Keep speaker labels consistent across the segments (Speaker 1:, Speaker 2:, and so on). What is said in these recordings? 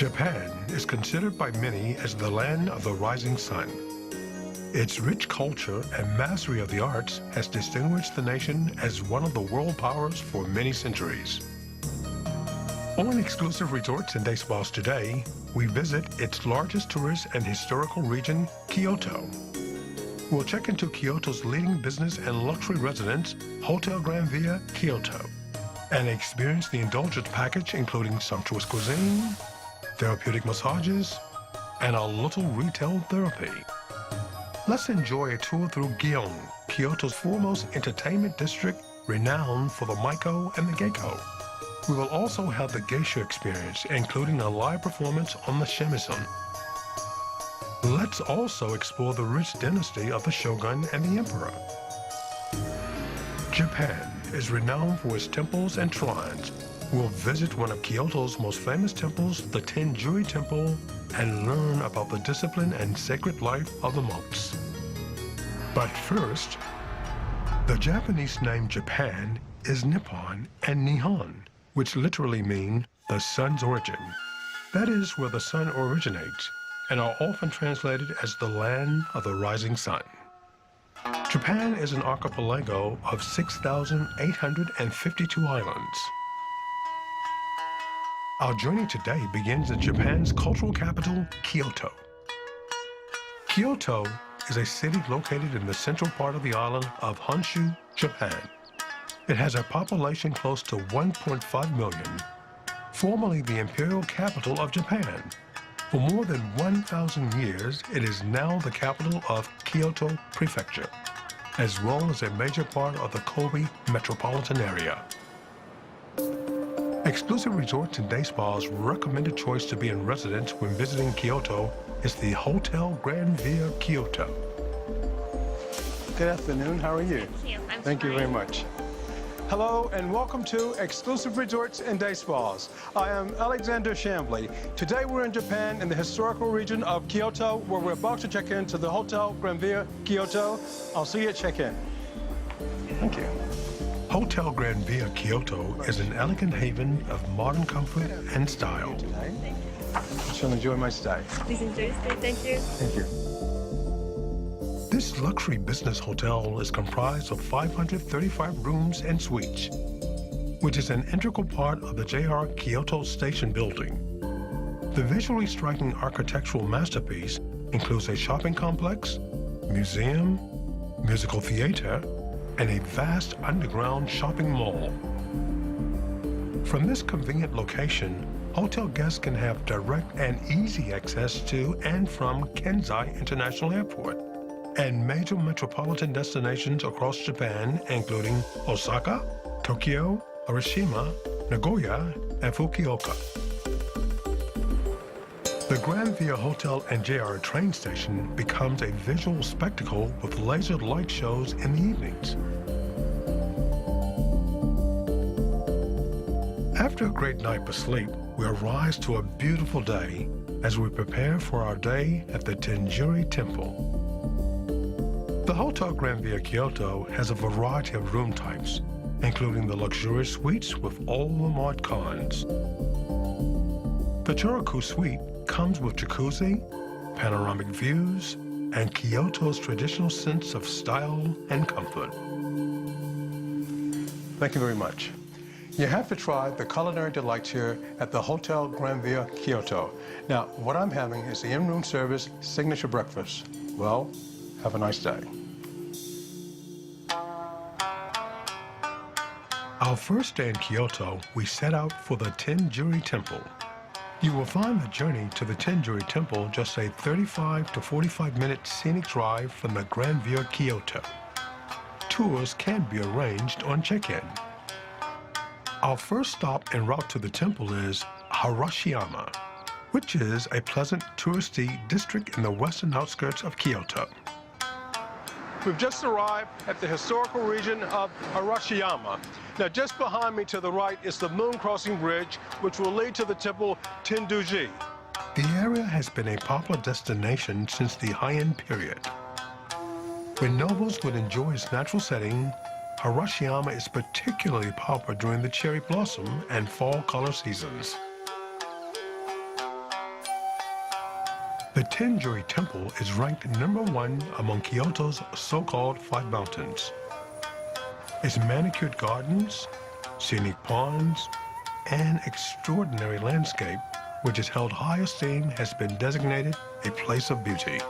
Speaker 1: Japan is considered by many as the land of the rising sun. Its rich culture and mastery of the arts has distinguished the nation as one of the world powers for many centuries. On Exclusive Resorts and Day Spas today, we visit its largest tourist and historical region, Kyoto. We'll check into Kyoto's leading business and luxury residence, Hotel Grand Via Kyoto, and experience the indulgence package including sumptuous cuisine, therapeutic massages, and a little retail therapy. Let's enjoy a tour through Gion, Kyoto's foremost entertainment district, renowned for the Maiko and the Geiko. We will also have the geisha experience, including a live performance on the shamisen. Let's also explore the rich dynasty of the shogun and the emperor. Japan is renowned for its temples and shrines. We'll visit one of Kyoto's most famous temples, the Tenjuri Temple, and learn about the discipline and sacred life of the monks. But first, the Japanese name Japan is Nippon and Nihon, which literally mean the sun's origin. That is where the sun originates, and are often translated as the land of the rising sun. Japan is an archipelago of 6,852 islands. Our journey today begins in Japan's cultural capital, Kyoto. Kyoto is a city located in the central part of the island of Honshu, Japan. It has a population close to 1.5 million, formerly the imperial capital of Japan. For more than 1,000 years, it is now the capital of Kyoto Prefecture, as well as a major part of the Kobe metropolitan area. Exclusive Resorts and Day Spa's recommended choice to be in residence when visiting Kyoto is the Hotel Grand Via Kyoto.
Speaker 2: Good afternoon, how are you?
Speaker 3: Thank you.
Speaker 2: Thank you very much. Hello and welcome to Exclusive Resorts and Day Spas. I am Alexander Chambly. Today we're in Japan in the historical region of Kyoto, where we're about to check into the Hotel Grand Via Kyoto. I'll see you at check-in. Thank you.
Speaker 1: Hotel Grand Via Kyoto is an elegant haven of modern comfort and style.
Speaker 2: I shall enjoy my stay.
Speaker 3: Please enjoy your stay. Thank you.
Speaker 2: Thank you.
Speaker 1: This luxury business hotel is comprised of 535 rooms and suites, which is an integral part of the JR Kyoto Station building. The visually striking architectural masterpiece includes a shopping complex, museum, musical theater, and a vast underground shopping mall. From this convenient location, hotel guests can have direct and easy access to and from Kensai International Airport and major metropolitan destinations across Japan, including Osaka, Tokyo, Hiroshima, Nagoya, and Fukuoka. The Grand Via Hotel and JR train station becomes a visual spectacle with laser light shows in the evenings. After a great night of sleep, we arise to a beautiful day as we prepare for our day at the Tenjuri Temple. The Hotel Grand Via Kyoto has a variety of room types, including the luxurious suites with all the mod cons. The Churaku suite comes with jacuzzi, panoramic views, and Kyoto's traditional sense of style and comfort.
Speaker 2: Thank you very much. You have to try the culinary delights here at the Hotel Grand Via Kyoto. Now, what I'm having is the in-room service signature breakfast. Well, have a nice day.
Speaker 1: Our first day in Kyoto, we set out for the Tenjuri Temple. You will find the journey to the Tenjuri Temple just a 35 to 45-minute scenic drive from the Grand Via Kyoto. Tours can be arranged on check-in. Our first stop en route to the temple is Harashiyama, which is a pleasant touristy district in the western outskirts of Kyoto.
Speaker 2: We've just arrived at the historical region of Harashiyama. Now, just behind me to the right is the Moon Crossing Bridge, which will lead to the temple Tenduji.
Speaker 1: The area has been a popular destination since the Heian period. When nobles would enjoy its natural setting, Harashiyama is particularly popular during the cherry blossom and fall color seasons. The Tenjuri Temple is ranked #1 among Kyoto's so-called 5 mountains. Its manicured gardens, scenic ponds, and extraordinary landscape, which is held high esteem, has been designated a place of beauty.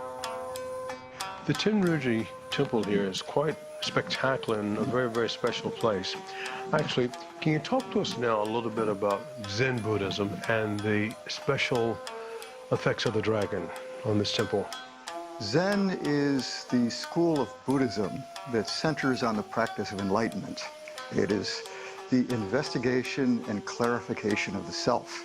Speaker 1: The Tenjuri Temple here is quite spectacular and a very, very special place. Actually, can you talk to us now a little bit about Zen Buddhism and the special effects of the dragon on this temple?
Speaker 3: Zen is the school of Buddhism that centers on the practice of enlightenment. It is the investigation and clarification of the self.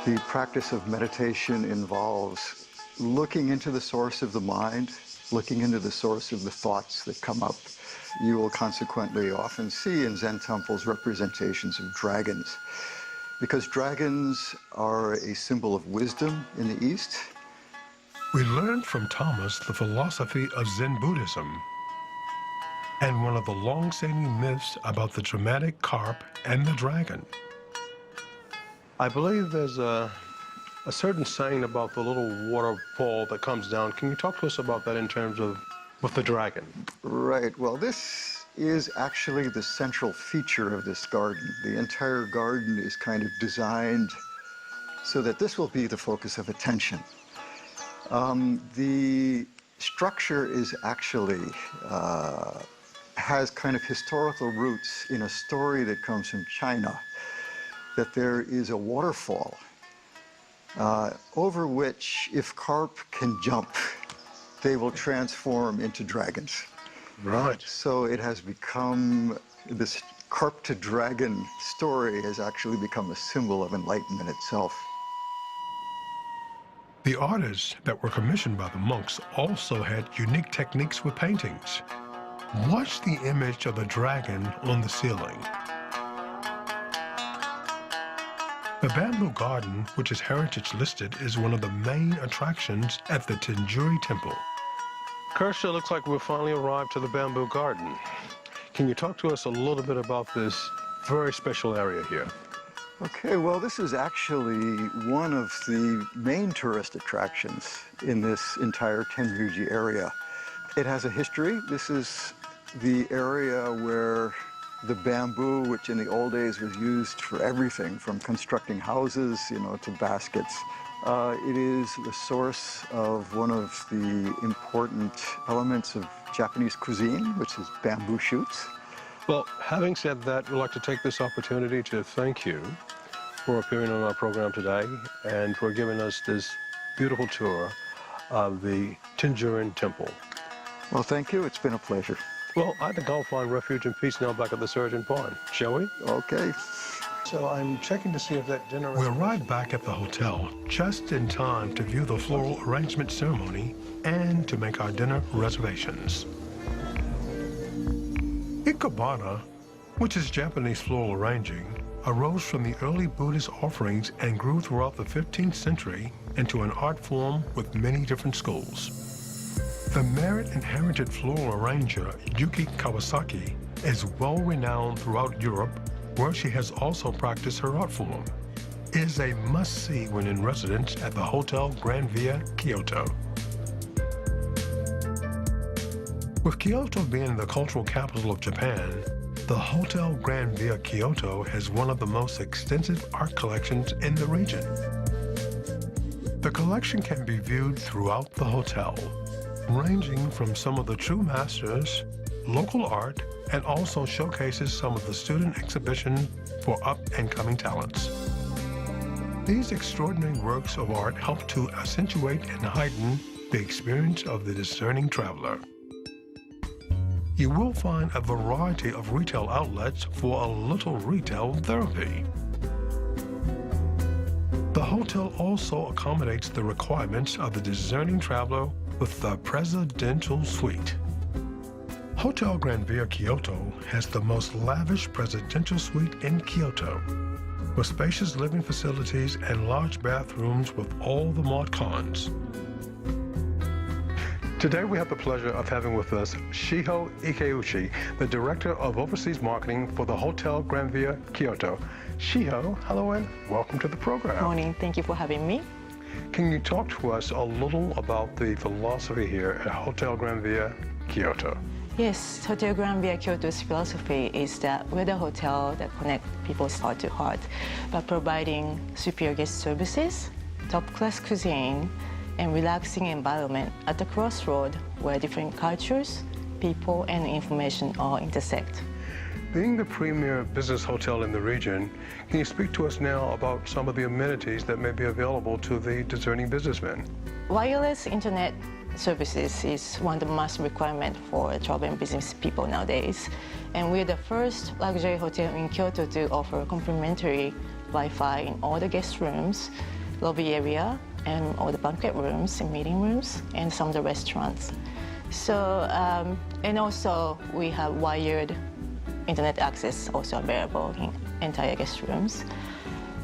Speaker 3: The practice of meditation involves looking into the source of the mind, looking into the source of the thoughts that come up. You will consequently often see in Zen temples representations of dragons, because dragons are a symbol of wisdom in the East.
Speaker 1: We learned from Thomas the philosophy of Zen Buddhism and one of the long-standing myths about the dramatic carp and the dragon. I believe there's a certain saying about the little waterfall that comes down. Can you talk to us about that in terms of with the dragon?
Speaker 3: Right. Well, this is actually the central feature of this garden. The entire garden is kind of designed so that this will be the focus of attention. The structure is actually has kind of historical roots in a story that comes from China, that there is a waterfall over which, if carp can jump, they will transform into dragons.
Speaker 1: Right.
Speaker 3: So it has become, this carp to dragon story has actually become a symbol of enlightenment itself.
Speaker 1: The artists that were commissioned by the monks also had unique techniques with paintings. Watch the image of the dragon on the ceiling. The bamboo garden, which is heritage listed, is one of the main attractions at the Tenjuri Temple. Kirsha, looks like we've finally arrived to the bamboo garden. Can you talk to us a little bit about this very special area here?
Speaker 3: Okay, well, this is actually one of the main tourist attractions in this entire Tenjuri area. It has a history. This is the area where the bamboo, which in the old days was used for everything from constructing houses, to baskets. It is the source of one of the important elements of Japanese cuisine, which is bamboo shoots.
Speaker 1: Well, having said that, we'd like to take this opportunity to thank you for appearing on our program today and for giving us this beautiful tour of the Tenjuri Temple.
Speaker 3: Well, thank you. It's been a pleasure.
Speaker 1: Well, I think I'll find refuge and peace now back at the Surgeon Pond, shall we?
Speaker 3: Okay.
Speaker 2: So I'm checking to see if that dinner...
Speaker 1: We arrived back at the hotel just in time to view the floral arrangement ceremony and to make our dinner reservations. Ikebana, which is Japanese floral arranging, arose from the early Buddhist offerings and grew throughout the 15th century into an art form with many different schools. The merit-inherited floral arranger Yuki Kawasaki is well-renowned throughout Europe, where she has also practiced her art form. It is a must-see when in residence at the Hotel Grand Via, Kyoto. With Kyoto being the cultural capital of Japan, the Hotel Grand Via Kyoto has one of the most extensive art collections in the region. The collection can be viewed throughout the hotel, ranging from some of the true masters, local art, and also showcases some of the student exhibition for up-and-coming talents. These extraordinary works of art help to accentuate and heighten the experience of the discerning traveler. You will find a variety of retail outlets for a little retail therapy. The hotel also accommodates the requirements of the discerning traveler with the presidential suite. Hotel Grand Via Kyoto has the most lavish presidential suite in Kyoto, with spacious living facilities and large bathrooms with all the mod cons. Today we have the pleasure of having with us Shiho Ikeuchi, the Director of Overseas Marketing for the Hotel Grand Via Kyoto. Shiho, hello and welcome to the program.
Speaker 4: Morning. Thank you for having me.
Speaker 1: Can you talk to us a little about the philosophy here at Hotel Grand Via Kyoto?
Speaker 4: Yes, Hotel Grand Via Kyoto's philosophy is that we're the hotel that connects people's heart to heart by providing superior guest services, top-class cuisine, and relaxing environment at the crossroad where different cultures, people, and information all intersect.
Speaker 1: Being the premier business hotel in the region, can you speak to us now about some of the amenities that may be available to the discerning businessmen?
Speaker 4: Wireless internet services is one of the must requirements for traveling business people nowadays. And we're the first luxury hotel in Kyoto to offer complimentary Wi-Fi in all the guest rooms, lobby area, and all the banquet rooms and meeting rooms, and some of the restaurants. So, and also we have wired internet access also available in entire guest rooms.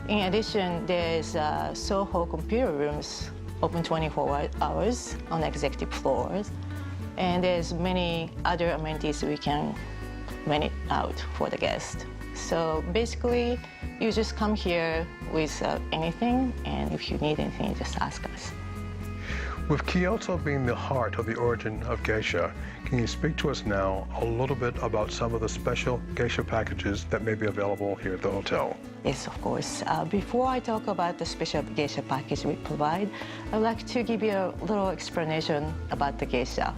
Speaker 4: In addition, there's Soho computer rooms open 24 hours on executive floors. And there's many other amenities we can rent it out for the guest. So basically, you just come here with anything, and if you need anything, just ask us.
Speaker 1: With Kyoto being the heart of the origin of geisha, can you speak to us now a little bit about some of the special geisha packages that may be available here at the hotel?
Speaker 4: Yes, of course. Before I talk about the special geisha package we provide, I'd like to give you a little explanation about the geisha.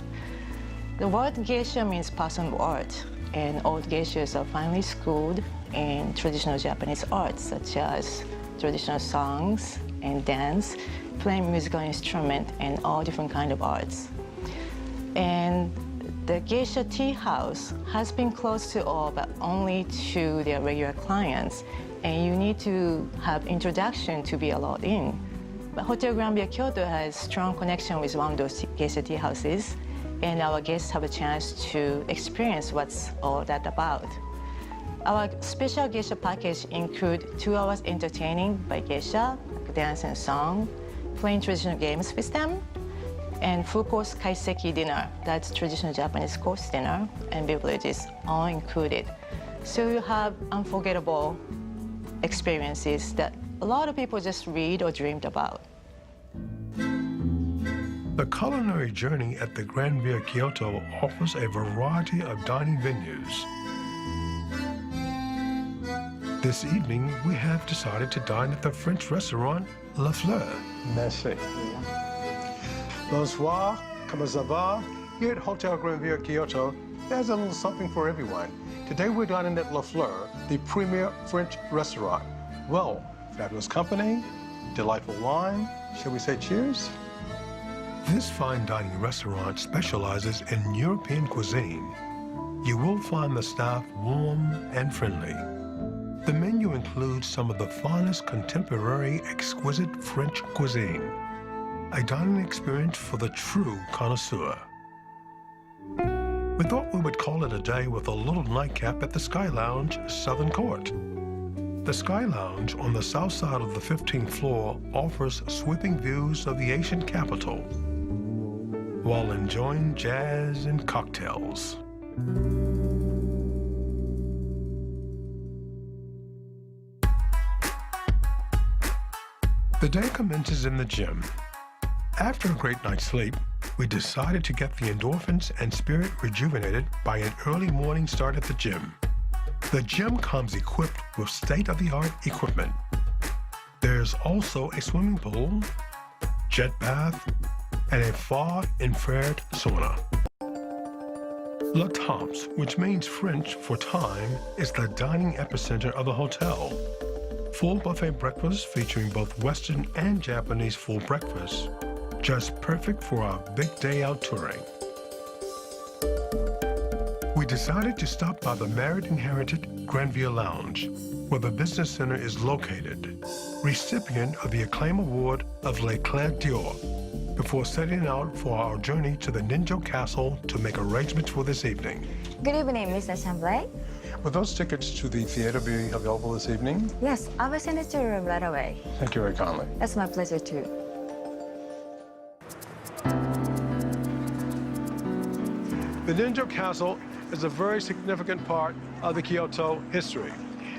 Speaker 4: The word geisha means person of art, and all geishas are finely schooled in traditional Japanese arts, such as traditional songs and dance, playing musical instrument, and all different kind of arts. And the geisha tea house has been closed to all but only to their regular clients, and you need to have introduction to be allowed in. But Hotel Grand Via Kyoto has strong connection with one of those geisha tea houses, and our guests have a chance to experience what's all that about. Our special geisha package include 2 hours entertaining by geisha, like dance and song, playing traditional games with them, and full-course kaiseki dinner, that's traditional Japanese course dinner, and beverages all included. So you have unforgettable experiences that a lot of people just read or dreamed about.
Speaker 1: The culinary journey at the Grand Via Kyoto offers a variety of dining venues. This evening, we have decided to dine at the French restaurant La Fleur.
Speaker 2: Merci. Bonsoir, comment ça va? Here at Hotel Grand Via Kyoto, there's a little something for everyone. Today we're dining at La Fleur, the premier French restaurant. Well, fabulous company, delightful wine. Shall we say cheers?
Speaker 1: This fine dining restaurant specializes in European cuisine. You will find the staff warm and friendly. The menu includes some of the finest contemporary exquisite French cuisine. A dining experience for the true connoisseur. We thought we would call it a day with a little nightcap at the Sky Lounge, Southern Court. The Sky Lounge on the south side of the 15th floor offers sweeping views of the ancient capital while enjoying jazz and cocktails. The day commences in the gym. After a great night's sleep, we decided to get the endorphins and spirit rejuvenated by an early morning start at the gym. The gym comes equipped with state-of-the-art equipment. There's also a swimming pool, jet bath, and a far-infrared sauna. Le Temps, which means French for time, is the dining epicenter of the hotel. Full buffet breakfast featuring both Western and Japanese full breakfast. Just perfect for our big day out touring. We decided to stop by the Marriott-inherited Grand Via Lounge, where the business center is located, recipient of the Acclaim Award of L'Éclair d'Or, before setting out for our journey to the Ninjo Castle to make arrangements for this evening.
Speaker 5: Good evening, Mr. Chambly.
Speaker 2: Will those tickets to the theater be available this evening?
Speaker 5: Yes, I will send it to your room right away.
Speaker 2: Thank you very kindly.
Speaker 5: That's my pleasure, too.
Speaker 2: The Ninjo Castle is a very significant part of the Kyoto history.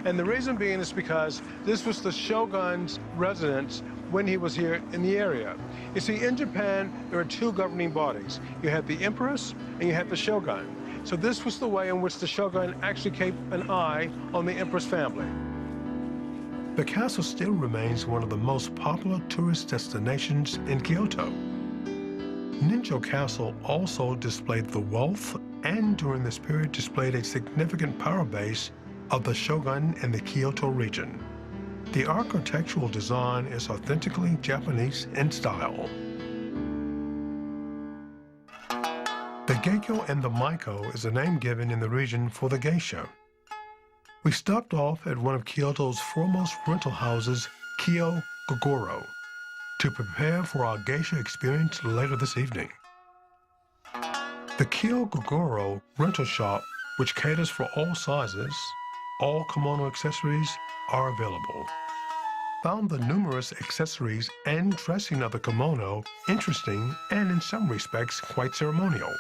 Speaker 2: And the reason being is because this was the shogun's residence when he was here in the area. You see, in Japan, there are two governing bodies. You have the empress and you have the shogun. So this was the way in which the shogun actually kept an eye on the empress family.
Speaker 1: The castle still remains one of the most popular tourist destinations in Kyoto. Ninjo Castle also displayed the wealth and during this period displayed a significant power base of the shogun in the Kyoto region. The architectural design is authentically Japanese in style. The Geiko and the Maiko is a name given in the region for the geisha. We stopped off at one of Kyoto's foremost rental houses, Kyo Gogoro, to prepare for our geisha experience later this evening. The Kyo Gogoro rental shop, which caters for all sizes, all kimono accessories are available. Found the numerous accessories and dressing of the kimono interesting and in some respects quite ceremonial.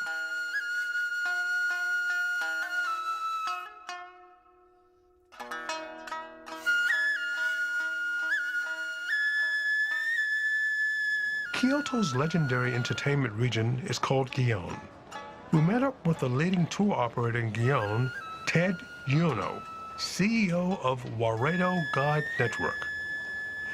Speaker 1: Kyoto's legendary entertainment region is called Gion. We met up with the leading tour operator in Gion, Ted Yuno, CEO of Waredo Guide Network.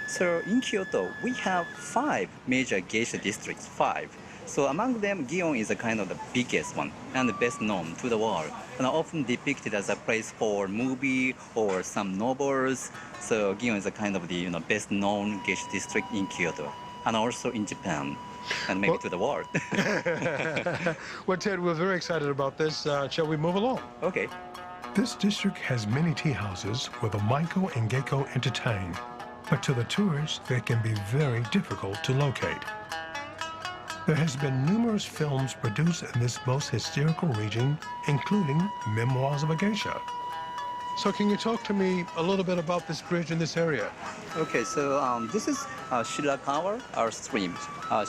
Speaker 6: So in Kyoto, we have 5 major geisha districts, 5. So among them, Gion is a kind of the biggest one and the best known to the world, and often depicted as a place for movie or some novels. So Gion is a kind of the best known geisha district in Kyoto, and also in Japan, and maybe to the world.
Speaker 2: Well, Ted, we're very excited about this. Shall we move along?
Speaker 6: Okay.
Speaker 1: This district has many tea houses where the Maiko and Geiko entertain, but to the tourists, they can be very difficult to locate. There has been numerous films produced in this most hysterical region, including Memoirs of a Geisha.
Speaker 2: So can you talk to me a little bit about this bridge in this area?
Speaker 6: Okay, so this is Shirakawa, our stream.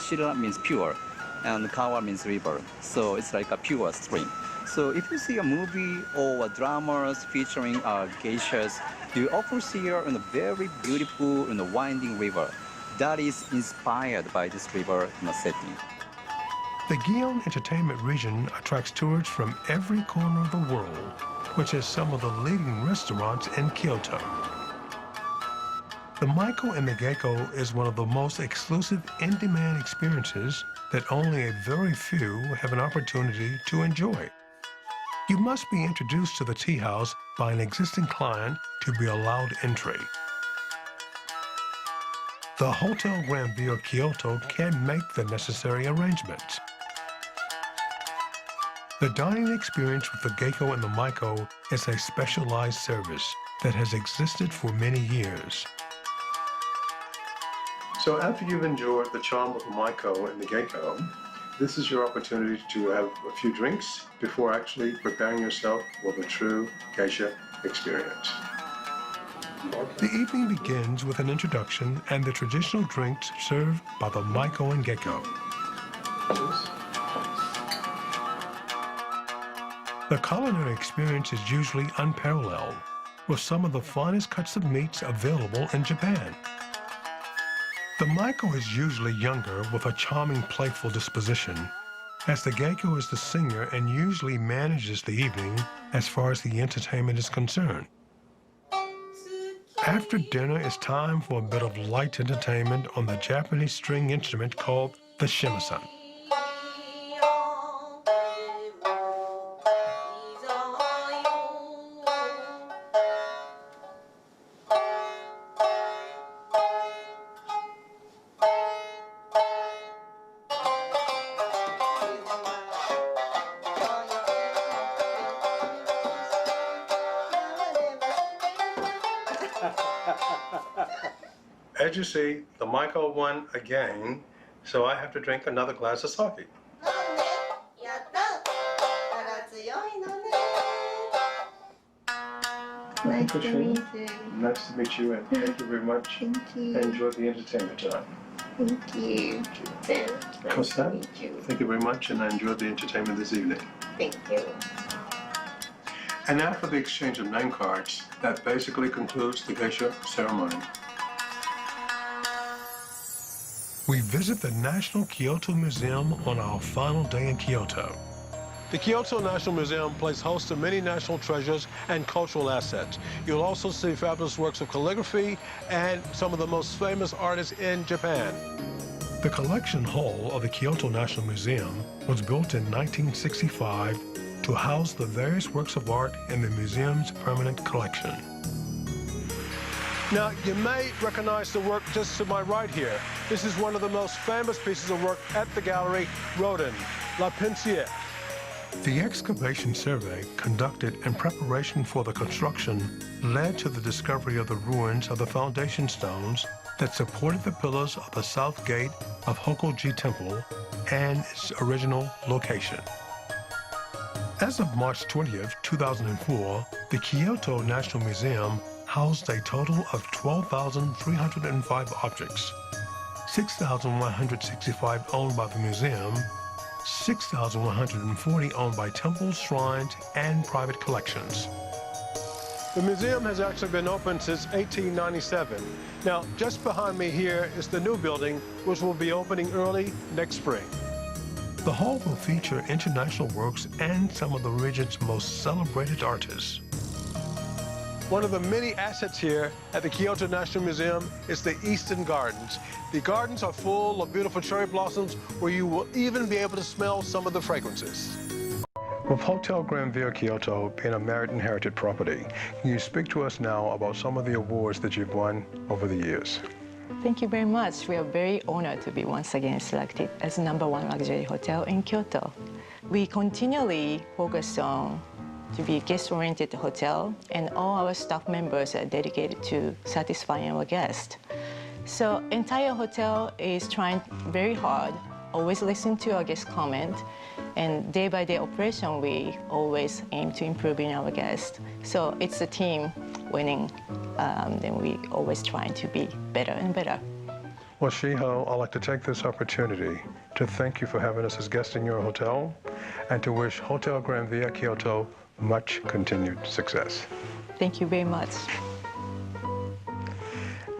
Speaker 6: Shira means pure, and Kawa means river. So it's like a pure stream. So if you see a movie or a dramas featuring geishas, you often see her in a very beautiful winding river that is inspired by this river setting.
Speaker 1: The Gion entertainment region attracts tourists from every corner of the world, which has some of the leading restaurants in Kyoto. The Maiko and the Geiko is one of the most exclusive in-demand experiences that only a very few have an opportunity to enjoy. You must be introduced to the tea house by an existing client to be allowed entry. The Hotel Granville Kyoto can make the necessary arrangements. The dining experience with the Geiko and the Maiko is a specialized service that has existed for many years.
Speaker 2: So after you've enjoyed the charm of the Maiko and the Geiko, this is your opportunity to have a few drinks before actually preparing yourself for the true geisha experience.
Speaker 1: The evening begins with an introduction and the traditional drinks served by the Maiko and Geiko. The culinary experience is usually unparalleled, with some of the finest cuts of meats available in Japan. The Maiko is usually younger with a charming, playful disposition, as the Geiko is the singer and usually manages the evening as far as the entertainment is concerned. After dinner, it's time for a bit of light entertainment on the Japanese string instrument called the shamisen.
Speaker 2: As you see, the Maiko won again, so I have to drink another glass of sake.
Speaker 7: Nice to meet you.
Speaker 2: Nice to meet you, and thank you very much.
Speaker 7: Thank you.
Speaker 2: Enjoy the entertainment tonight.
Speaker 7: Thank you.
Speaker 2: Costa,
Speaker 7: Nice to meet you.
Speaker 2: thank you very much, and I enjoyed the entertainment this evening.
Speaker 7: Thank you.
Speaker 2: And now for the exchange of name cards. That basically concludes the geisha ceremony.
Speaker 1: we visit the National Kyoto Museum on our final day in Kyoto. The Kyoto National Museum plays host to many national treasures and cultural assets. You'll also see fabulous works of calligraphy and some of the most famous artists in Japan. The collection hall of the Kyoto National Museum was built in 1965 to house the various works of art in the museum's permanent collection.
Speaker 2: Now, you may recognize the work just to my right here. This is one of the most famous pieces of work at the gallery, Rodin, La Pensière.
Speaker 1: The excavation survey conducted in preparation for the construction led to the discovery of the ruins of the foundation stones that supported the pillars of the south gate of Hokoji Temple and its original location. As of March 20th, 2004, the Kyoto National Museum housed a total of 12,305 objects, 6,165 owned by the museum, 6,140 owned by temples, shrines, and private collections.
Speaker 2: The museum has actually been open since 1897. Now, just behind me here is the new building, which will be opening early next spring.
Speaker 1: The hall will feature international works and some of the region's most celebrated artists.
Speaker 2: One of the many assets here at the Kyoto National Museum is the Eastern Gardens. The gardens are full of beautiful cherry blossoms where you will even be able to smell some of the fragrances. With Hotel Grand Via Kyoto being a merit inherited property, can you speak to us now about some of the awards that you've won over the years?
Speaker 4: Thank you very much. We are very honored to be once again selected as #1 luxury hotel in Kyoto. We continually focus on to be a guest-oriented hotel, and all our staff members are dedicated to satisfying our guests. So entire hotel is trying very hard, always listen to our guest comment, and day-by-day operation, we always aim to improving our guests. So it's a team winning, then we always trying to be better and better.
Speaker 2: Well, Shiho, I'd like to take this opportunity to thank you for having us as guests in your hotel and to wish Hotel Grand Via Kyoto much continued success.
Speaker 4: Thank you very much.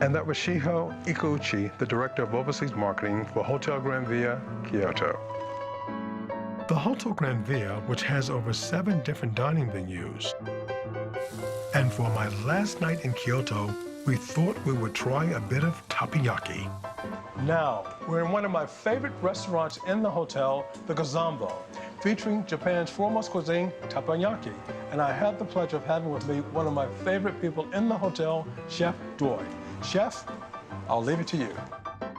Speaker 2: And that was Shiho Ikuuchi, the Director of Overseas Marketing for Hotel Grand Via Kyoto.
Speaker 1: The Hotel Grand Via, which has over 7 different dining venues. And for my last night in Kyoto, we thought we would try a bit of takoyaki.
Speaker 2: Now, we're in one of my favorite restaurants in the hotel, the Gazambo, featuring Japan's foremost cuisine, takoyaki. And I had the pleasure of having with me one of my favorite people in the hotel, Chef Doi. Chef, I'll leave it to you.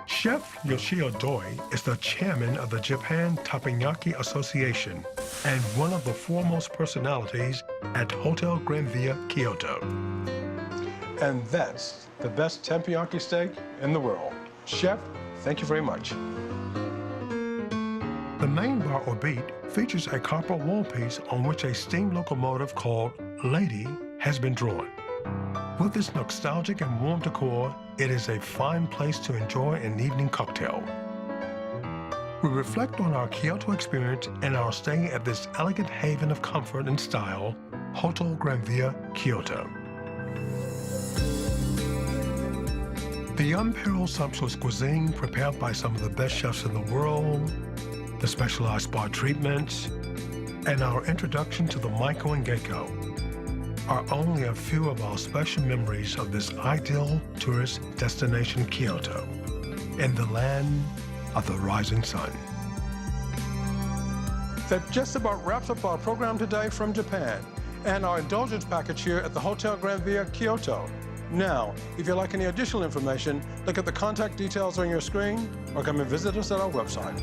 Speaker 1: Chef Yoshio Doi is the chairman of the Japan Takoyaki Association and one of the foremost personalities at Hotel Grand Via Kyoto.
Speaker 2: And that's the best teppanyaki steak in the world. Chef, thank you very much.
Speaker 1: The main bar or beat features a copper wall piece on which a steam locomotive called Lady has been drawn. With its nostalgic and warm decor, it is a fine place to enjoy an evening cocktail. We reflect on our Kyoto experience and our stay at this elegant haven of comfort and style, Hotel Grand Via Kyoto. The unparalleled sumptuous cuisine prepared by some of the best chefs in the world, the specialized spa treatments, and our introduction to the Maiko and Geiko are only a few of our special memories of this ideal tourist destination, Kyoto, in the land of the rising sun.
Speaker 2: That just about wraps up our program today from Japan and our indulgence package here at the Hotel Grand Via Kyoto. Now, if you'd like any additional information, look at the contact details on your screen or come and visit us at our website.